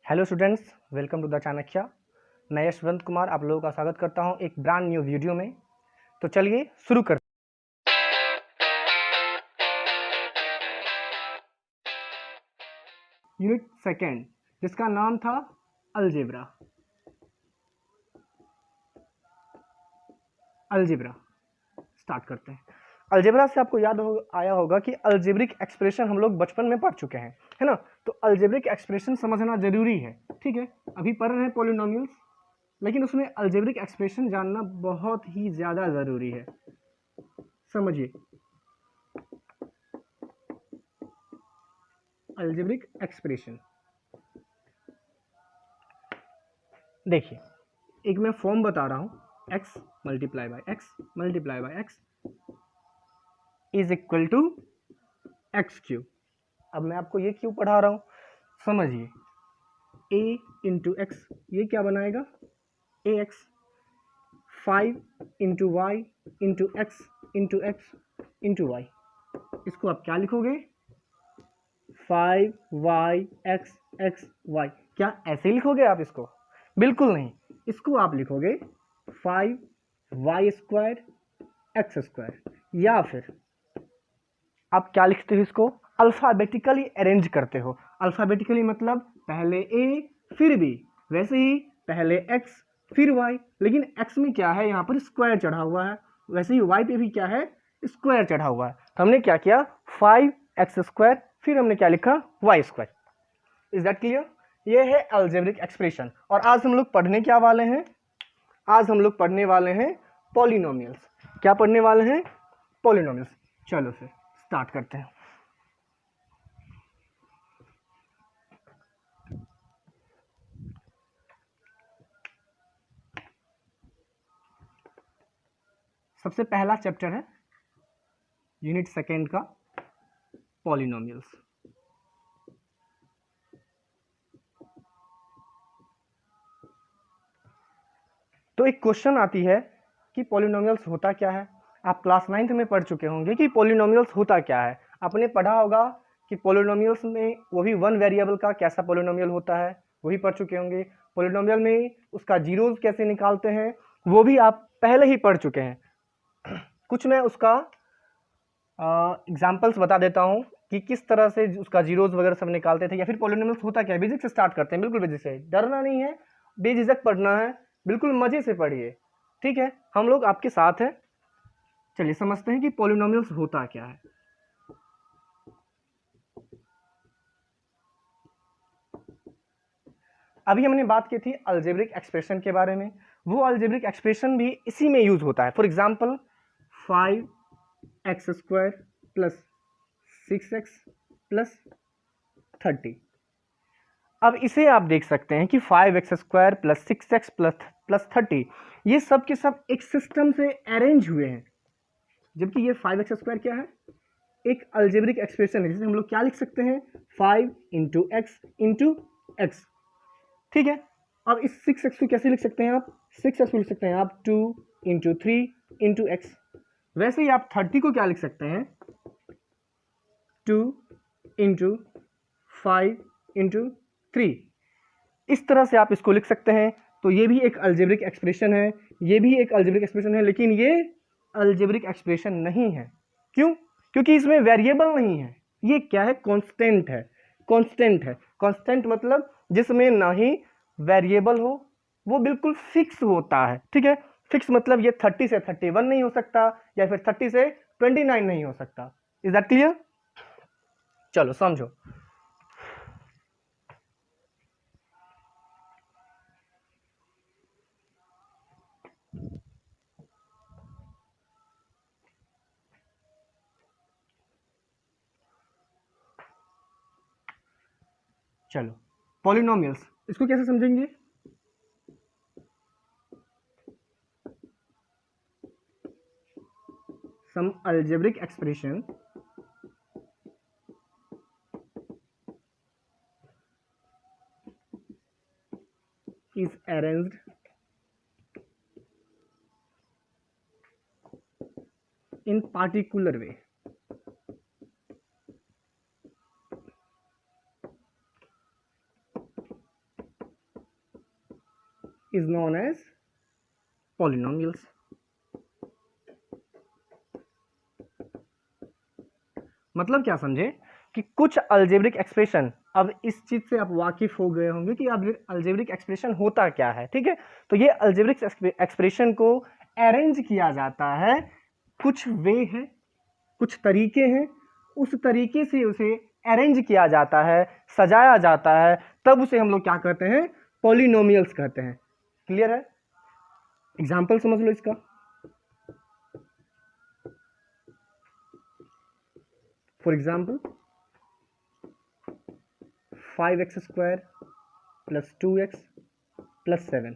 Hello students, welcome to the Chanakya. मैं यशवंत कुमार आप लोगों का स्वागत करता हूं एक ब्रांड न्यू वीडियो में। तो चलिए शुरू करते हैं। यूनिट सेकेंड जिसका नाम था अलजेब्रा। स्टार्ट करते हैं। अलजेब्रा से आपको आया होगा कि अलजेब्रिक एक्सप्रेशन हम लोग बचपन में पढ़ चुके हैं, है ना। तो अलजेब्रिक एक्सप्रेशन समझना जरूरी है, ठीक है। अभी पढ़ रहे हैं पॉलिनोमियल्स, लेकिन उसमें अलजेब्रिक एक्सप्रेशन जानना बहुत ही ज्यादा जरूरी है। समझिए, अलजेब्रिक एक्सप्रेशन देखिए, एक मैं फॉर्म बता रहा हूं, x multiply by x is equal to x cube. अब मैं आपको ये क्यों पढ़ा रहा हूं, समझिए। a इंटू एक्स ये क्या बनाएगा, A X. 5 into Y into X into Y, इसको आप क्या लिखोगे, 5y(x(y). क्या ऐसे ही लिखोगे आप इसको? बिल्कुल नहीं, इसको आप लिखोगे 5y² x², या फिर आप क्या लिखते हो, इसको अल्फाबेटिकली अरेंज करते हो। अल्फाबेटिकली मतलब पहले a फिर b, वैसे ही पहले x फिर y, लेकिन x में क्या है, यहाँ पर स्क्वायर चढ़ा हुआ है, वैसे ही y पे भी क्या है, स्क्वायर चढ़ा हुआ है। तो हमने क्या किया, 5x², फिर हमने क्या लिखा, y²। Is that clear? ये है अलजेब्रिक एक्सप्रेशन। और आज हम लोग पढ़ने क्या वाले हैं, आज हम लोग पढ़ने वाले हैं पॉलिनोमियल्स। क्या पढ़ने वाले हैं, पॉलिनोमियल्स। चलो फिर स्टार्ट करते हैं। सबसे पहला चैप्टर है यूनिट सेकेंड का, पॉलिनोमियल्स। तो एक क्वेश्चन आती है कि पॉलिनोमियल्स होता क्या है। आप क्लास 9th में पढ़ चुके होंगे कि पॉलिनोमियल्स होता क्या है। आपने पढ़ा होगा कि पॉलिनोमियल्स में वो भी वन वेरिएबल का कैसा पॉलिनोमियल होता है, वही पढ़ चुके होंगे। पॉलिनोमियल में उसका जीरोज कैसे निकालते हैं, वो भी आप पहले ही पढ़ चुके हैं। कुछ मैं उसका एग्जाम्पल्स बता देता हूँ कि किस तरह से उसका जीरोज वगैरह सब निकालते थे, या फिर पॉलिनोमियल्स होता क्या है। बेसिक से स्टार्ट करते हैं, बिल्कुल बेसिक से, डरना नहीं है, बेझिझक पढ़ना है, बिल्कुल मजे से पढ़िए, ठीक है। हम लोग आपके साथ हैं। चलिए समझते हैं कि पॉलिनोमियल्स होता क्या है। अभी हमने बात की थी अलजेब्रिक एक्सप्रेशन के बारे में। वो अलजेब्रिक एक्सप्रेशन भी इसी में यूज होता है। For example 5x² plus 6x plus 30। अब इसे आप देख सकते हैं कि 5x² प्लस 6x प्लस 30, ये सब के सब एक सिस्टम से अरेंज हुए हैं। जबकि ये 5x² क्या है, एक अलजेब्रिक एक्सप्रेशन है, जिसे हम लोग क्या लिख सकते हैं, 5 इंटू एक्स, ठीक है। अब इस 6x को कैसे लिख सकते हैं आप, 6x को लिख सकते हैं आप 2 इंटू 3 इंटू एक्स। वैसे ही आप 30 को क्या लिख सकते हैं, 2 इंटू 5 इंटू 3। इस तरह से आप इसको लिख सकते हैं। तो ये भी एक अलजेब्रिक एक्सप्रेशन है, ये भी एक अलजेब्रिक एक्सप्रेशन है, लेकिन ये अलजेब्रिक एक्सप्रेशन नहीं है। क्यों? क्योंकि इसमें वेरिएबल नहीं है। ये क्या है, कांस्टेंट है। कांस्टेंट मतलब जिसमें ना ही वेरिएबल हो, वो बिल्कुल फिक्स होता है, ठीक है। फिक्स मतलब ये 30 से 31 नहीं हो सकता, या फिर 30 से 29 नहीं हो सकता। Is that clear? चलो समझो। चलो पॉलिनोमियल्स, इसको कैसे समझेंगे। Some algebraic expression is arranged in particular way. Is known as polynomials. मतलब क्या समझे कि कुछ अलजेब्रिक एक्सप्रेशन, अब इस चीज से आप वाकिफ हो गए होंगे कि अब अलजेब्रिक एक्सप्रेशन होता क्या है, ठीक है। तो ये अलजेब्रिक एक्सप्रेशन को अरेंज किया जाता है, कुछ वे है, कुछ तरीके हैं, उस तरीके से उसे अरेंज किया जाता है, सजाया जाता है, तब उसे हम लोग क्या कहते हैं, पॉलिनोमियल्स कहते हैं। क्लियर है? एग्जाम्पल समझ लो इसका। फॉर एग्जाम्पल 5x² + 2x + 7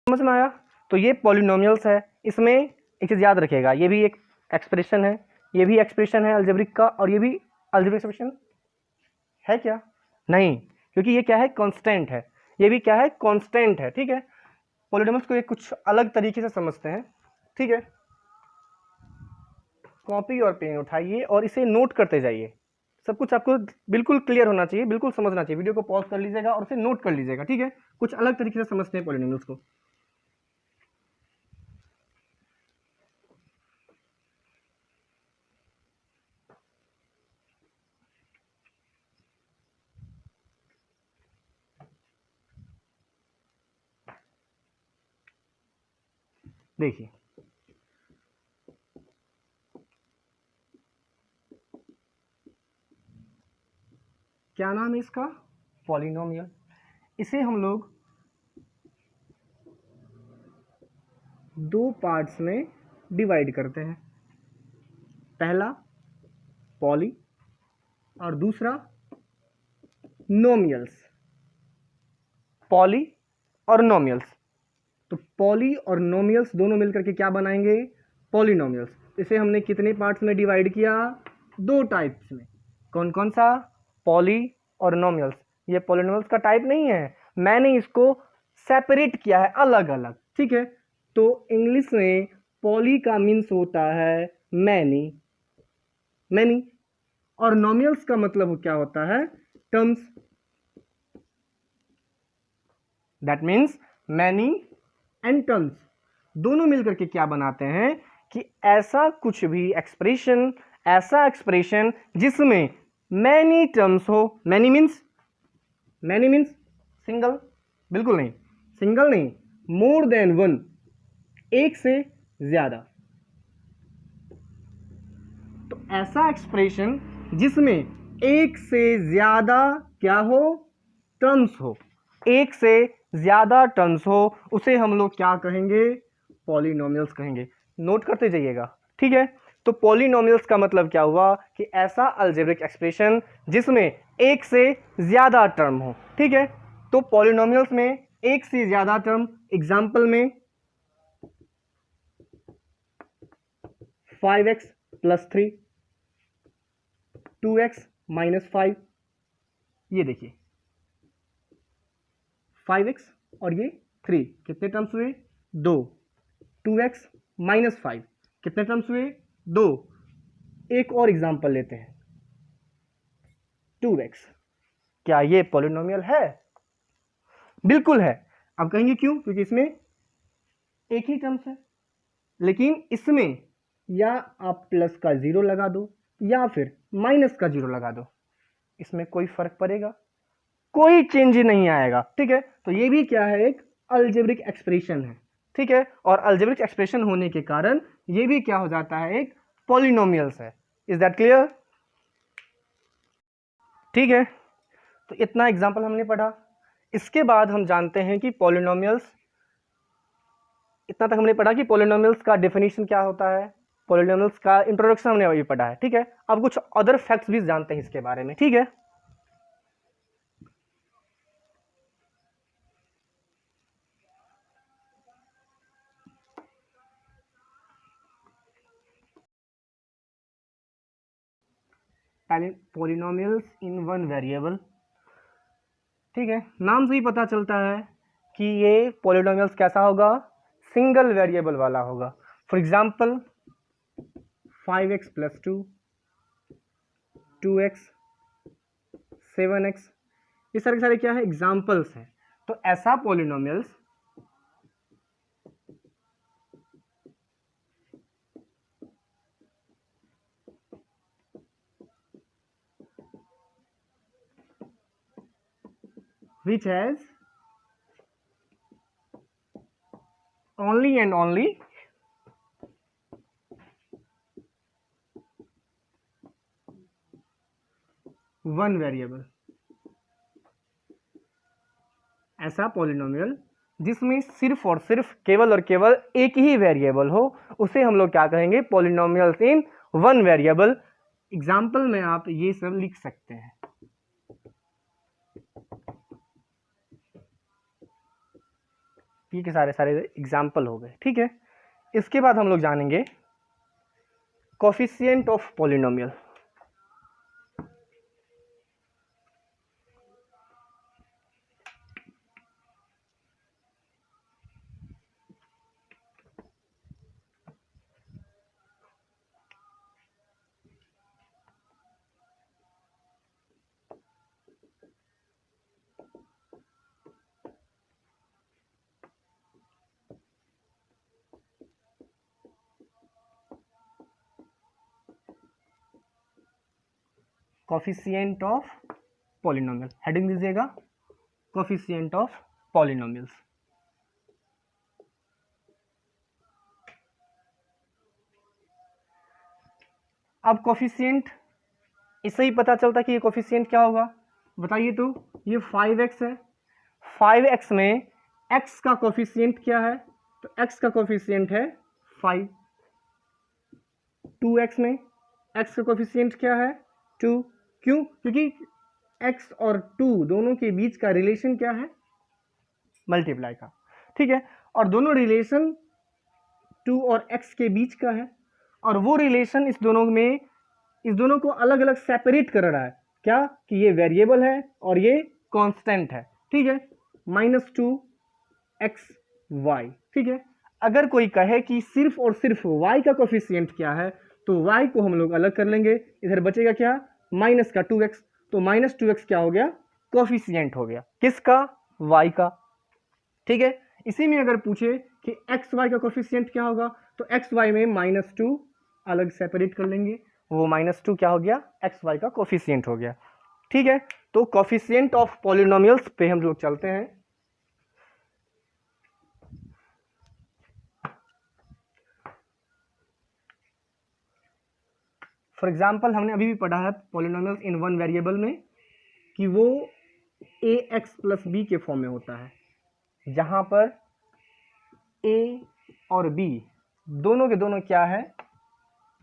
समझ में आया? तो ये पॉलिनोमियल्स है। इसमें एक चीज याद रखिएगा, ये भी एक एक्सप्रेशन है, ये भी एक्सप्रेशन है अलजेब्रिक का, और ये भी अलजेब्रिक एक्सप्रेशन है क्या? नहीं, क्योंकि ये क्या है, कांस्टेंट है। ये भी क्या है, कांस्टेंट है, ठीक है। पॉलिनोमियल्स को एक कुछ अलग तरीके से समझते हैं, ठीक है। कॉपी और पेन उठाइए और इसे नोट करते जाइए। सब कुछ आपको बिल्कुल क्लियर होना चाहिए, बिल्कुल समझना चाहिए। वीडियो को पॉज कर लीजिएगा और उसे नोट कर लीजिएगा, ठीक है। कुछ अलग तरीके से समझते हैं पॉलिनोमियल्स को। देखिए, क्या नाम है इसका, पॉलिनोमियल। इसे हम लोग दो पार्ट्स में डिवाइड करते हैं, पहला पॉली और दूसरा नोमियल्स। पॉली और नोमियल्स, तो पॉली और नोमियल्स दोनों मिलकर के क्या बनाएंगे, पॉलिनोमियल्स। इसे हमने कितने पार्ट्स में डिवाइड किया, दो टाइप्स में। कौन कौन सा, पॉली और नोमियल्स। ये पॉलिनोमियल्स का टाइप नहीं है, मैंने इसको सेपरेट किया है अलग अलग, ठीक है। तो इंग्लिश में पॉली का मीन्स होता है मैनी, मैनी, और नोमियल्स का मतलब क्या होता है, terms. That means many and terms दोनों मिलकर के क्या बनाते हैं कि ऐसा कुछ भी एक्सप्रेशन, ऐसा एक्सप्रेशन जिसमें मैनी टर्म्स हो। Many means, many means single, बिल्कुल नहीं, सिंगल नहीं, मोर देन वन, एक से ज्यादा। तो ऐसा एक्सप्रेशन जिसमें एक से ज्यादा क्या हो, टर्म्स हो, एक से ज्यादा टर्म्स हो, उसे हम लोग क्या कहेंगे, पॉलिनोमियल्स कहेंगे। नोट करते जाइएगा, ठीक है। तो पॉलिनोमियल्स का मतलब क्या हुआ कि ऐसा अलजेब्रिक एक्सप्रेशन जिसमें एक से ज्यादा टर्म हो, ठीक है। तो पॉलिनोमियल्स में एक से ज्यादा टर्म, एग्जांपल में 5x + 3, 2x - 5, ये देखिए 5x और ये 3 कितने टर्म्स हुए, दो। 2x - 5 कितने टर्म्स हुए, दो। एक और एग्जांपल लेते हैं, 2x। क्या ये पॉलिनोमियल है? बिल्कुल है। अब कहेंगे क्यों, क्योंकि इसमें एक ही टर्म्स है। लेकिन इसमें या आप प्लस का 0 लगा दो या फिर माइनस का 0 लगा दो, इसमें कोई फर्क पड़ेगा, कोई चेंज ही नहीं आएगा, ठीक है। तो ये भी क्या है, एक अलजेब्रिक एक्सप्रेशन है, ठीक है। और अलजेब्रिक एक्सप्रेशन होने के कारण ये भी क्या हो जाता है, एक पॉलिनोमियल्स है। Is that clear? ठीक है, तो इतना एग्जांपल हमने पढ़ा। इसके बाद हम जानते हैं कि पॉलिनोमियल्स, इतना तक हमने पढ़ा कि पॉलिनोमियल्स का डेफिनेशन क्या होता है, पॉलिनोमियल्स का इंट्रोडक्शन हमने अभी पढ़ा है, ठीक है। अब कुछ अदर फैक्ट्स भी जानते हैं इसके बारे में, ठीक है। पॉलिनोमियल्स इन वन वेरिएबल, ठीक है। नाम से ही पता चलता है कि ये पॉलिनोमियल्स कैसा होगा, सिंगल वेरिएबल वाला होगा। For example 5x + 2, 2x, 7x, ये सारे क्या है, एग्जाम्पल्स हैं। तो ऐसा polynomials which has only and only one variable, ऐसा पॉलिनोमियल जिसमें सिर्फ और सिर्फ केवल और केवल एक ही वेरिएबल हो, उसे हम लोग क्या कहेंगे, polynomials in one variable. Example में आप ये सब लिख सकते हैं। ये के सारे सारे एग्जाम्पल हो गए, ठीक है। इसके बाद हम लोग जानेंगे coefficient of polynomial. Coefficient of polynomial, heading दीजिएगा कोफिशिएंट ऑफ पॉलिनोमियल्स। अब कोफिशिएंट, इससे ही पता चलता कि ये कोफिशिएंट क्या होगा, बताइए। तो ये 5x है, 5x में x का कोफिशिएंट क्या है, तो x का कोफिशिएंट है 5। 2x में x का कोफिशिएंट क्या है, 2। क्यों, क्योंकि x और 2 दोनों के बीच का रिलेशन क्या है, मल्टीप्लाई का, ठीक है। और दोनों रिलेशन 2 और x के बीच का है, और वो रिलेशन इस दोनों को अलग अलग सेपरेट कर रहा है, क्या, कि ये वेरिएबल है और ये कांस्टेंट है, ठीक है। -2xy, ठीक है। अगर कोई कहे कि सिर्फ और सिर्फ y का कोफिशिएंट क्या है, तो y को हम लोग अलग कर लेंगे, इधर बचेगा क्या, माइनस का 2x, तो -2x क्या हो गया, कोफिशिएंट हो गया, किसका, y का, ठीक है। इसी में अगर पूछे कि xy का कोफिशिएंट क्या होगा, तो xy में -2 अलग सेपरेट कर लेंगे, वो -2 क्या हो गया, xy का कोफिशिएंट हो गया, ठीक है। तो कोफिशिएंट ऑफ पॉलिनोमियल्स पे हम लोग चलते हैं। फॉर एग्जाम्पल हमने अभी भी पढ़ा है पॉलिनोमियल्स इन वन वेरिएबल में कि वो ax प्लस बी के फॉर्म में होता है, जहां पर a और b दोनों के दोनों क्या है,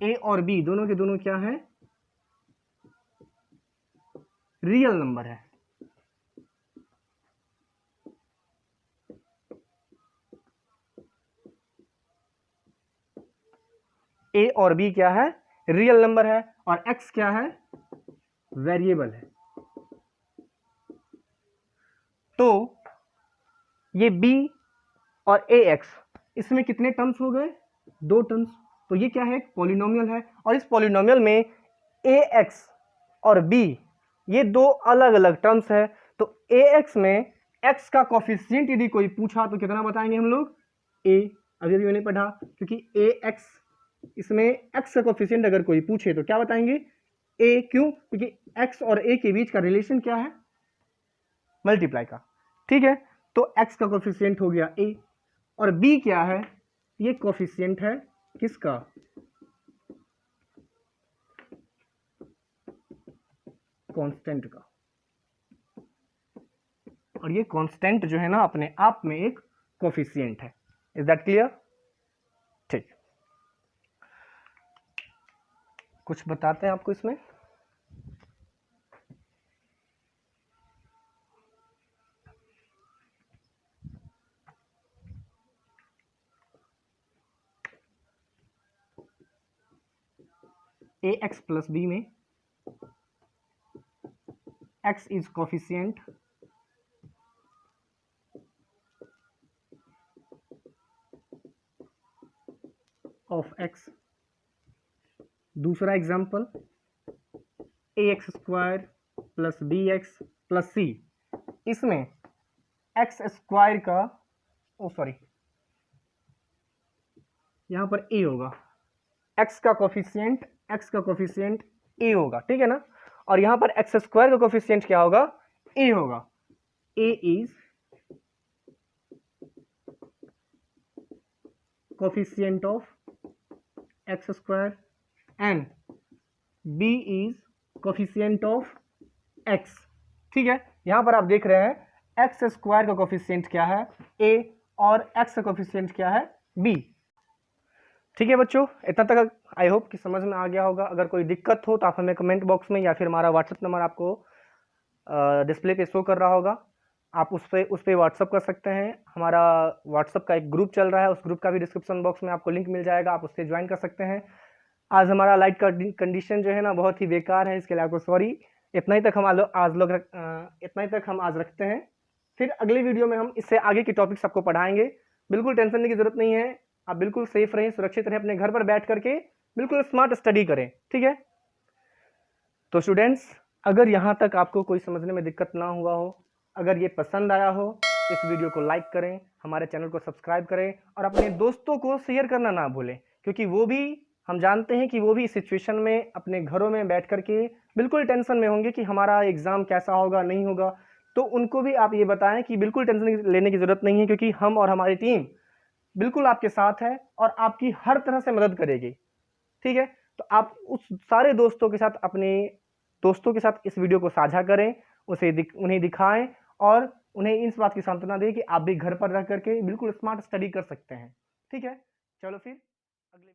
a और b दोनों के दोनों क्या है, रियल नंबर है। a और b क्या है, रियल नंबर है, और x क्या है, वेरिएबल है। तो ये b और ax, इसमें कितने टर्म्स हो गए, 2 टर्म्स। तो ये क्या है, पॉलिनोमियल है, और इस पॉलिनोमियल में ax और b ये 2 अलग अलग टर्म्स है। तो ax में x का कोफिशिएंट यदि कोई पूछा तो कितना बताएंगे हम लोग, a। अभी मैंने पढ़ा, क्योंकि ax, इसमें x का कोफिशिएंट अगर कोई पूछे तो क्या बताएंगे, a। क्यों, क्योंकि x और a के बीच का रिलेशन क्या है, मल्टीप्लाई का, ठीक है। तो x का कोफिशिएंट हो गया a, और b क्या है, ये कोफिशिएंट है किसका, कांस्टेंट का। और ये कांस्टेंट जो है ना अपने आप में एक कोफिशिएंट है। इज दैट क्लियर, ठीक। कुछ बताते हैं आपको इसमें, ax प्लस b में x is coefficient of x। दूसरा example ax square plus bx plus c, इसमें एक्स स्क्वायर का, ओ सॉरी, यहाँ पर ए होगा, एक्स का कोफिशिएंट ए होगा, ठीक है ना। और यहाँ पर एक्स स्क्वायर का कोफिशिएंट क्या होगा, ए होगा। A is coefficient of X square and B is coefficient of X, ठीक है। यहां पर आप देख रहे हैं एक्स स्क्वायर का कोफिशिएंट क्या है, ए, और एक्स का कोफिशिएंट क्या है, बी। ठीक है बच्चों, इतना तक आई होप कि समझ में आ गया होगा। अगर कोई दिक्कत हो तो आप हमें कमेंट बॉक्स में या फिर हमारा व्हाट्सएप नंबर आपको डिस्प्ले पे शो कर रहा होगा, आप उस पर व्हाट्सअप कर सकते हैं। हमारा व्हाट्सअप का एक ग्रुप चल रहा है, उस ग्रुप का भी डिस्क्रिप्शन बॉक्स में आपको लिंक मिल जाएगा, आप उससे ज्वाइन कर सकते हैं। आज हमारा लाइट का कंडीशन जो है ना बहुत ही बेकार है, इसके लिए आपको सॉरी। इतना ही तक हम आज रखते हैं। फिर अगले वीडियो में हम इससे आगे की टॉपिक्स आपको पढ़ाएंगे। बिल्कुल टेंशन लेने की जरूरत नहीं है, आप बिल्कुल सेफ रहें, सुरक्षित रहें, अपने घर पर बैठ करके बिल्कुल स्मार्ट स्टडी करें, ठीक है। तो स्टूडेंट्स, अगर यहाँ तक आपको कोई समझने में दिक्कत ना हुआ हो, अगर ये पसंद आया हो, इस वीडियो को लाइक करें, हमारे चैनल को सब्सक्राइब करें और अपने दोस्तों को शेयर करना ना भूलें, क्योंकि वो भी, हम जानते हैं कि वो भी इस सिचुएशन में अपने घरों में बैठ करके बिल्कुल टेंशन में होंगे कि हमारा एग्ज़ाम कैसा होगा, नहीं होगा। तो उनको भी आप ये बताएं कि बिल्कुल टेंशन लेने की ज़रूरत नहीं है, क्योंकि हम और हमारी टीम बिल्कुल आपके साथ है और आपकी हर तरह से मदद करेगी, ठीक है। तो आप उस सारे दोस्तों के साथ, अपने दोस्तों के साथ इस वीडियो को साझा करें, उन्हें दिखाएं और उन्हें इस बात की सांत्वना दें कि आप भी घर पर रह करके बिल्कुल स्मार्ट स्टडी कर सकते हैं, ठीक है। चलो फिर अगले